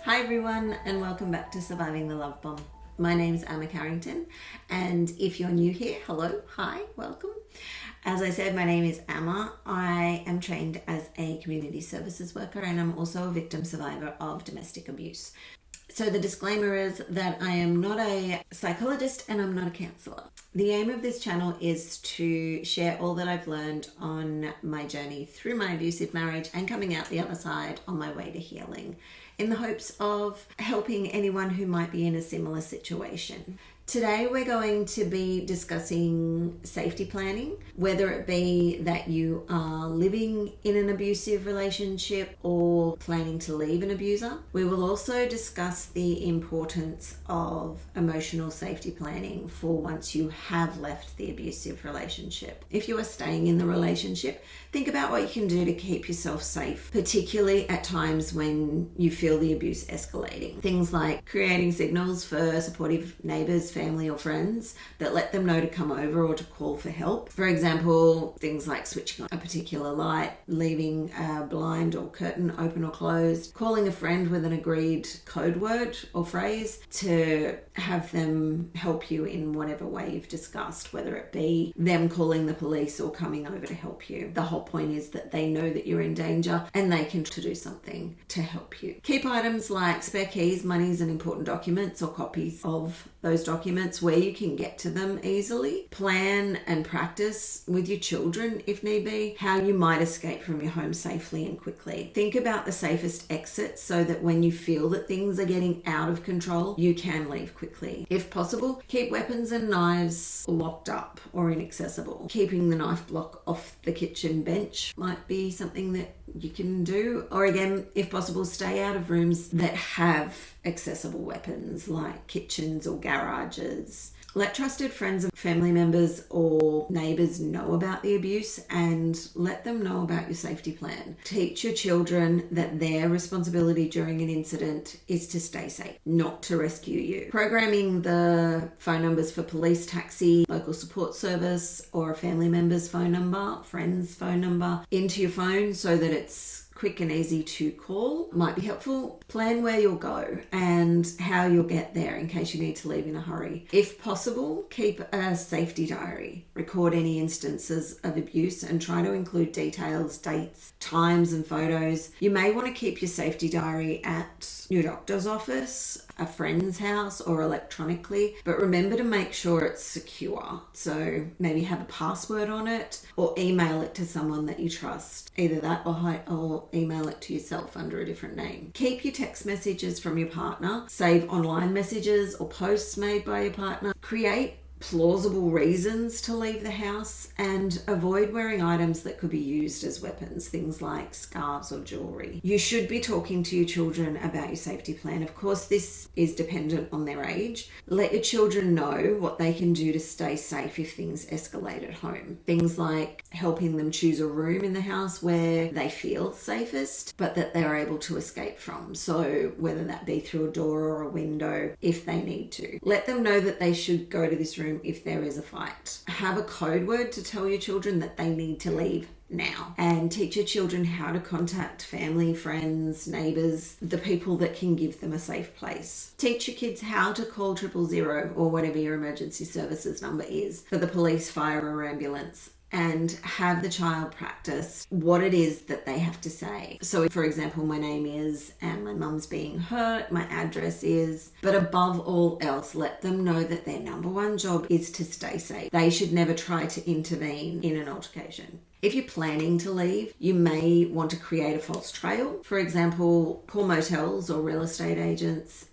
Hi everyone, and welcome back to Surviving the Love Bomb. My name's Emma Carrington, and if you're new here, hello, hi, welcome. As I said, my name is Emma. I am trained as a community services worker, and I'm also a victim survivor of domestic abuse. So the disclaimer is that I am not a psychologist and I'm not a counsellor. The aim of this channel is to share all that I've learned on my journey through my abusive marriage and coming out the other side on my way to healing, in the hopes of helping anyone who might be in a similar situation. Today we're going to be discussing safety planning, whether it be that you are living in an abusive relationship or planning to leave an abuser. We will also discuss the importance of emotional safety planning for once you have left the abusive relationship. If you are staying in the relationship, think about what you can do to keep yourself safe, particularly at times when you feel the abuse escalating. Things like creating signals for supportive neighbours, family or friends that let them know to come over or to call for help. For example, things like switching on a particular light, leaving a blind or curtain open or closed, calling a friend with an agreed code word or phrase to have them help you in whatever way you've discussed, whether it be them calling the police or coming over to help you. The whole point is that they know that you're in danger and they can do something to help you. Keep items like spare keys, monies and important documents or copies of those documents where you can get to them easily. Plan and practice with your children, if need be, how you might escape from your home safely and quickly. Think about the safest exits so that when you feel that things are getting out of control, you can leave quickly. If possible, keep weapons and knives locked up or inaccessible. Keeping the knife block off the kitchen bench might be something that you can do. Or again, if possible, stay out of rooms that have accessible weapons like kitchens or garages. Let trusted friends and family members or neighbours know about the abuse and let them know about your safety plan. Teach your children that their responsibility during an incident is to stay safe, not to rescue you. Programming the phone numbers for police, taxi, local support service, or a family member's phone number, friend's phone number into your phone so that it's quick and easy to call might be helpful. Plan where you'll go and how you'll get there in case you need to leave in a hurry. If possible, keep a safety diary. Record any instances of abuse and try to include details, dates, times and photos. You may want to keep your safety diary at your doctor's office, a friend's house or electronically, but remember to make sure it's secure. So maybe have a password on it or email it to someone that you trust. Either that or email it to yourself under a different name. Keep your text messages from your partner. Save online messages or posts made by your partner. Create plausible reasons to leave the house and avoid wearing items that could be used as weapons, things like scarves or jewelry. You should be talking to your children about your safety plan. Of course, this is dependent on their age. Let your children know what they can do to stay safe if things escalate at home. Things like helping them choose a room in the house where they feel safest, but that they're able to escape from. So whether that be through a door or a window if they need to. Let them know that they should go to this room if there is a fight. Have a code word to tell your children that they need to leave now, and teach your children how to contact family, friends, neighbours, the people that can give them a safe place. Teach your kids how to call 000 or whatever your emergency services number is for the police, fire or ambulance, and have the child practice what it is that they have to say. So for example, my name is and my mum's being hurt, my address is, but above all else, let them know that their number one job is to stay safe. They should never try to intervene in an altercation. If you're planning to leave, you may want to create a false trail. For example, call motels or real estate agents,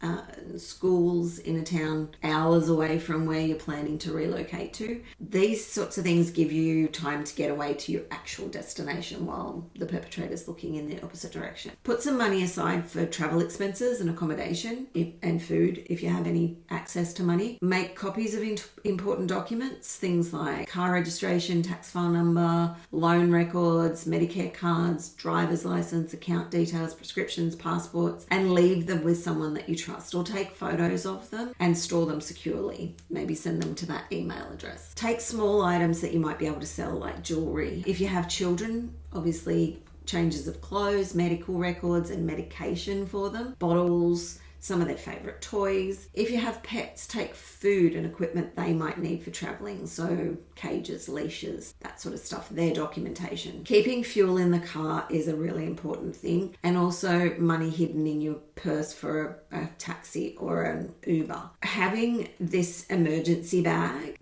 schools in a town hours away from where you're planning to relocate to. These sorts of things give you time to get away to your actual destination while the perpetrator's looking in the opposite direction. Put some money aside for travel expenses and accommodation and food if you have any access to money. Make copies of important documents, things like car registration, tax file number, loan records, Medicare cards, driver's license, account details, prescriptions, passports, and leave them with someone that you trust, or take photos of them and store them securely. Maybe send them to that email address. Take small items that you might be able to sell, like jewelry. If you have children, obviously changes of clothes, medical records and medication for them, bottles, some of their favourite toys. If you have pets, take food and equipment they might need for travelling, so cages, leashes, that sort of stuff, their documentation. Keeping fuel in the car is a really important thing, and also money hidden in your purse for a taxi or an Uber. Having this emergency bag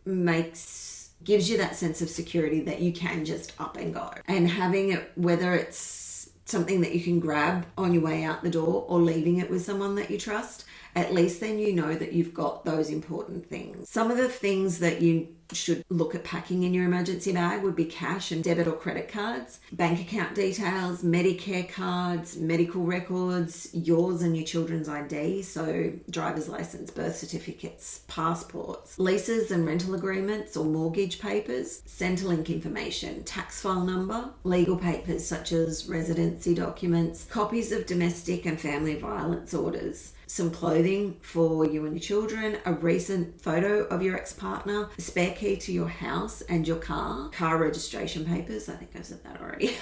gives you that sense of security that you can just up and go. And having it, whether it's something that you can grab on your way out the door or leaving it with someone that you trust, at least then you know that you've got those important things. Some of the things that you should look at packing in your emergency bag would be cash and debit or credit cards, bank account details, Medicare cards, medical records, yours and your children's ID, so driver's license, birth certificates, passports, leases and rental agreements or mortgage papers, Centrelink information, tax file number, legal papers such as residency documents, copies of domestic and family violence orders, some clothing for you and your children, a recent photo of your ex-partner, a spare key to your house and your car registration papers, I think I've said that already,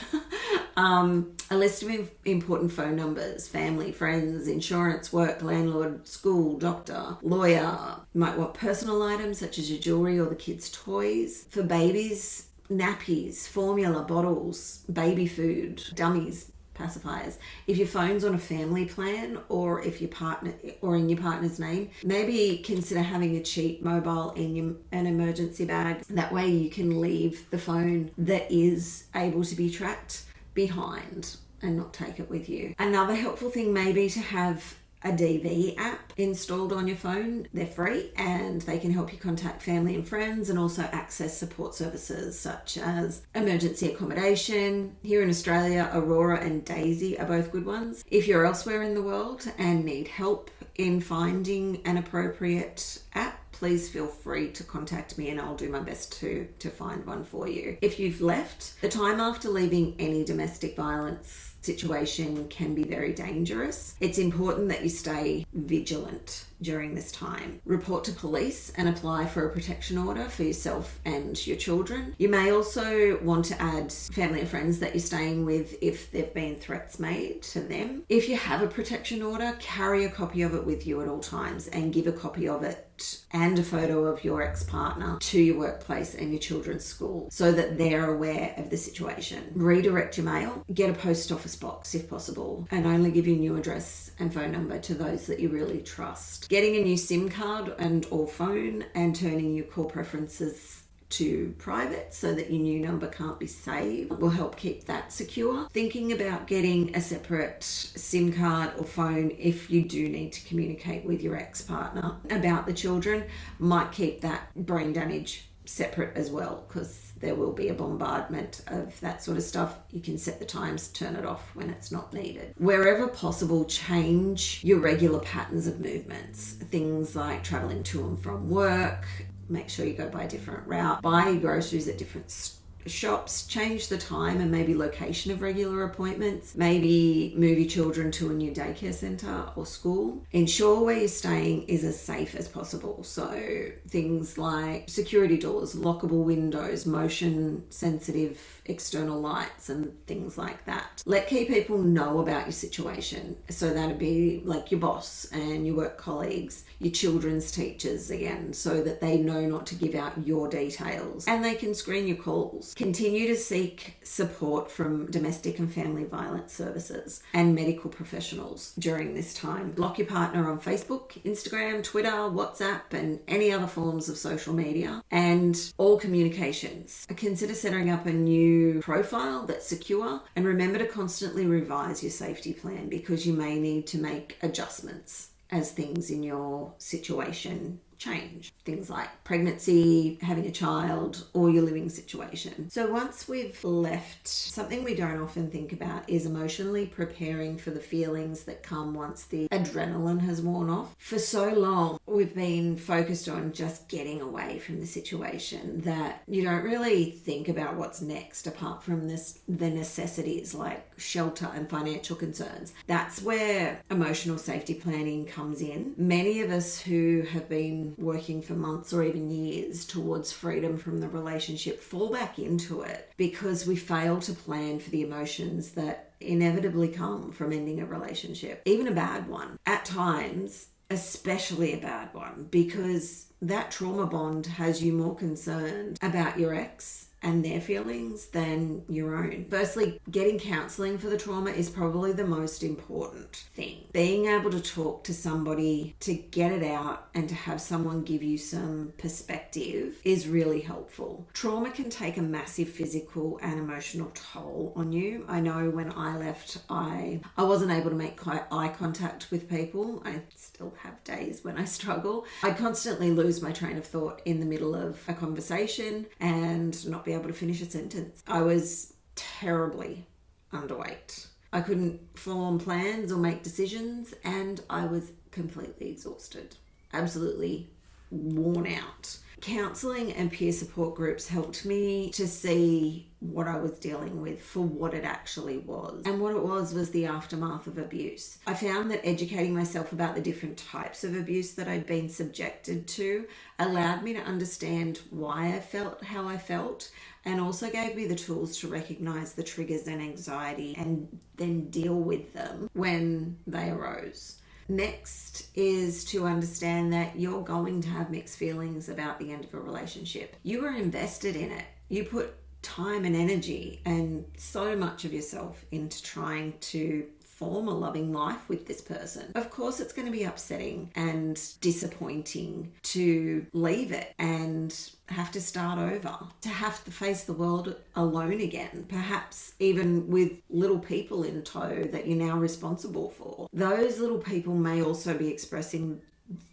a list of important phone numbers, family, friends, insurance, work, landlord, school, doctor, lawyer. You might want personal items such as your jewelry or the kids' toys. For babies, nappies, formula, bottles, baby food, dummies, pacifiers. If your phone's on a family plan or if your partner or in your partner's name, maybe consider having a cheap mobile in an emergency bag. That way you can leave the phone that is able to be tracked behind and not take it with you. Another helpful thing may be to have a DV app installed on your phone. They're free and they can help you contact family and friends and also access support services such as emergency accommodation. Here in Australia, Aurora and Daisy are both good ones. If you're elsewhere in the world and need help in finding an appropriate app, please feel free to contact me and I'll do my best to find one for you. If you've left, the time after leaving any domestic violence situation can be very dangerous. It's important that you stay vigilant during this time. Report to police and apply for a protection order for yourself and your children. You may also want to add family and friends that you're staying with if there've been threats made to them. If you have a protection order, carry a copy of it with you at all times and give a copy of it and a photo of your ex-partner to your workplace and your children's school so that they're aware of the situation. Redirect your mail, get a post office box if possible, and only give your new address and phone number to those that you really trust. Getting a new SIM card and or phone and turning your call preferences to private so that your new number can't be saved will help keep that secure. Thinking about getting a separate SIM card or phone if you do need to communicate with your ex-partner about the children might keep that brain damage separate as well, because there will be a bombardment of that sort of stuff. You can set the times, turn it off when it's not needed. Wherever possible, change your regular patterns of movements. Things like traveling to and from work, make sure you go by a different route, buy your groceries at different shops, change the time and maybe location of regular appointments, maybe move your children to a new daycare centre or school. Ensure where you're staying is as safe as possible. So things like security doors, lockable windows, motion sensitive external lights and things like that. Let key people know about your situation. So that'd be like your boss and your work colleagues, your children's teachers again, so that they know not to give out your details and they can screen your calls. Continue to seek support from domestic and family violence services and medical professionals during this time. Block your partner on Facebook, Instagram, Twitter, WhatsApp, and any other forms of social media, and all communications. Consider setting up a new profile that's secure, and remember to constantly revise your safety plan because you may need to make adjustments as things in your situation change. Things like pregnancy, having a child, or your living situation. So once we've left, something we don't often think about is emotionally preparing for the feelings that come once the adrenaline has worn off. For so long, we've been focused on just getting away from the situation that you don't really think about what's next apart from the necessities like shelter and financial concerns. That's where emotional safety planning comes in. Many of us who have been been working for months or even years towards freedom from the relationship fall back into it because we fail to plan for the emotions that inevitably come from ending a relationship, even a bad one. At times, especially a bad one, because that trauma bond has you more concerned about your ex and their feelings than your own. Firstly, getting counselling for the trauma is probably the most important thing. Being able to talk to somebody, to get it out, and to have someone give you some perspective is really helpful. Trauma can take a massive physical and emotional toll on you. I know when I left, I wasn't able to make eye contact with people. I still have days when I struggle. I constantly lose my train of thought in the middle of a conversation and not be able to finish a sentence. I was terribly underweight. I couldn't form plans or make decisions, and I was completely exhausted, absolutely worn out. Counselling and peer support groups helped me to see what I was dealing with for what it actually was. And what it was the aftermath of abuse. I found that educating myself about the different types of abuse that I'd been subjected to allowed me to understand why I felt how I felt, and also gave me the tools to recognize the triggers and anxiety and then deal with them when they arose. Next is to understand that you're going to have mixed feelings about the end of a relationship. You were invested in it. You put time and energy and so much of yourself into trying to form a loving life with this person. Of course, it's going to be upsetting and disappointing to leave it and have to start over, to have to face the world alone again, perhaps even with little people in tow that you're now responsible for. Those little people may also be expressing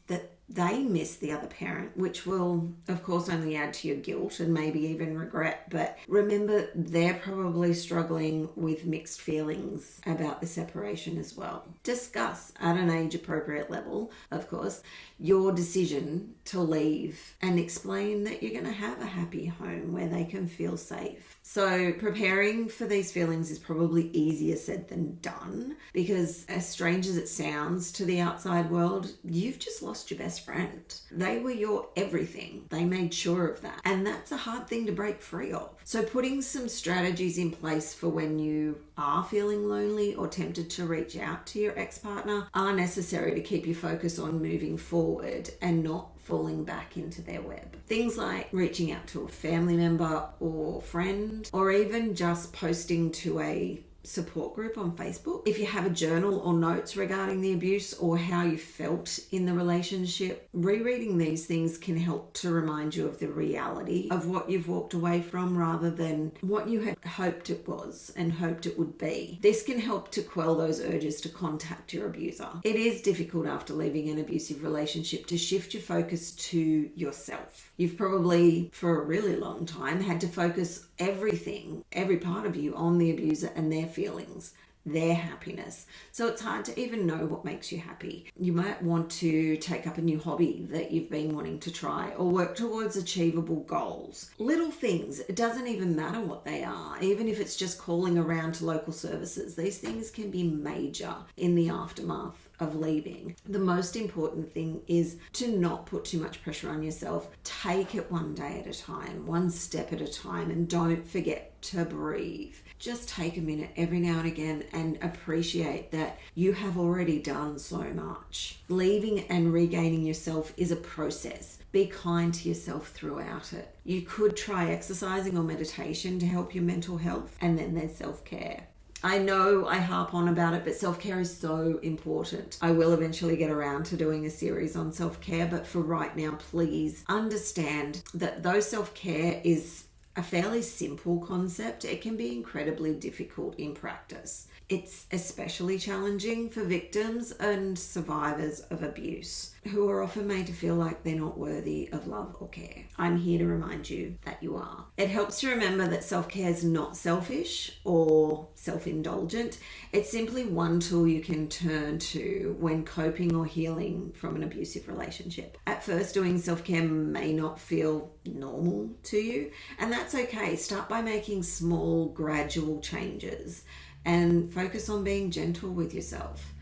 that they miss the other parent, which will, of course, only add to your guilt and maybe even regret. But remember, they're probably struggling with mixed feelings about the separation as well. Discuss at an age-appropriate level, of course, your decision to leave and explain that you're going to have a happy home where they can feel safe. So preparing for these feelings is probably easier said than done, because as strange as it sounds to the outside world, you've just lost your best friend. They were your everything. They made sure of that. And that's a hard thing to break free of. So putting some strategies in place for when you are feeling lonely or tempted to reach out to your ex-partner are necessary to keep you focused on moving forward and not falling back into their web. Things like reaching out to a family member or friend, or even just posting to a support group on Facebook. If you have a journal or notes regarding the abuse or how you felt in the relationship, rereading these things can help to remind you of the reality of what you've walked away from rather than what you had hoped it was and hoped it would be. This can help to quell those urges to contact your abuser. It is difficult after leaving an abusive relationship to shift your focus to yourself. You've probably, for a really long time, had to focus everything, every part of you on the abuser and their feelings, their happiness. So it's hard to even know what makes you happy. You might want to take up a new hobby that you've been wanting to try, or work towards achievable goals. Little things, it doesn't even matter what they are, even if it's just calling around to local services. These things can be major in the aftermath of leaving. The most important thing is to not put too much pressure on yourself. Take it one day at a time, one step at a time, and don't forget to breathe. Just take a minute every now and again and appreciate that you have already done so much. Leaving and regaining yourself is a process. Be kind to yourself throughout it. You could try exercising or meditation to help your mental health, and then there's self-care. I know I harp on about it, but self-care is so important. I will eventually get around to doing a series on self-care, but for right now, please understand that though self-care is a fairly simple concept, it can be incredibly difficult in practice. It's especially challenging for victims and survivors of abuse, who are often made to feel like they're not worthy of love or care. I'm here to remind you that you are. It helps to remember that self-care is not selfish or self-indulgent. It's simply one tool you can turn to when coping or healing from an abusive relationship. At first, doing self-care may not feel normal to you, and that's okay. Start by making small, gradual changes and focus on being gentle with yourself.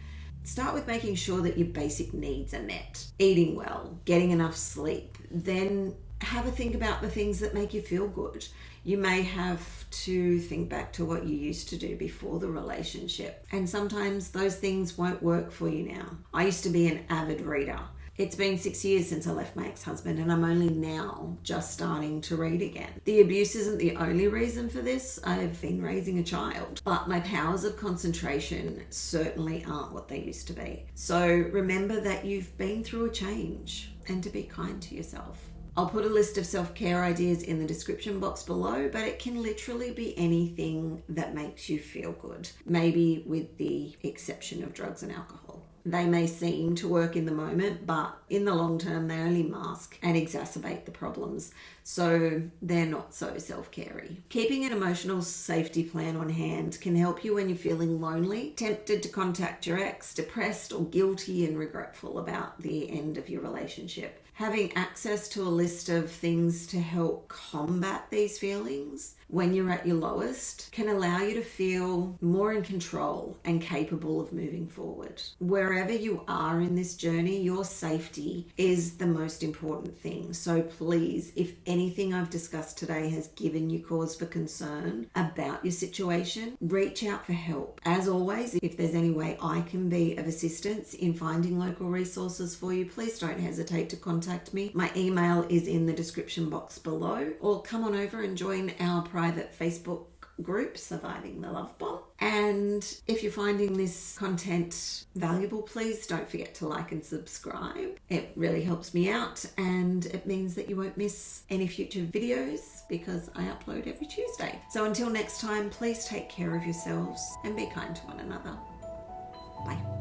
Start with making sure that your basic needs are met. Eating well, getting enough sleep. Then have a think about the things that make you feel good. You may have to think back to what you used to do before the relationship. And sometimes those things won't work for you now. I used to be an avid reader. It's been 6 years since I left my ex-husband, and I'm only now just starting to read again. The abuse isn't the only reason for this. I've been raising a child, but my powers of concentration certainly aren't what they used to be. So remember that you've been through a change, and to be kind to yourself. I'll put a list of self-care ideas in the description box below, but it can literally be anything that makes you feel good, maybe with the exception of drugs and alcohol. They may seem to work in the moment, but in the long term, they only mask and exacerbate the problems. So they're not so self-carey. Keeping an emotional safety plan on hand can help you when you're feeling lonely, tempted to contact your ex, depressed or guilty and regretful about the end of your relationship. Having access to a list of things to help combat these feelings when you're at your lowest can allow you to feel more in control and capable of moving forward. Wherever you are in this journey, your safety is the most important thing. So please, if anything I've discussed today has given you cause for concern about your situation, reach out for help. As always, if there's any way I can be of assistance in finding local resources for you, please don't hesitate to contact me. My email is in the description box below, or come on over and join our private Facebook group, Surviving the Love Bomb. And if you're finding this content valuable, please don't forget to like and subscribe. It really helps me out, and it means that you won't miss any future videos because I upload every Tuesday. So until next time, please take care of yourselves and be kind to one another. Bye.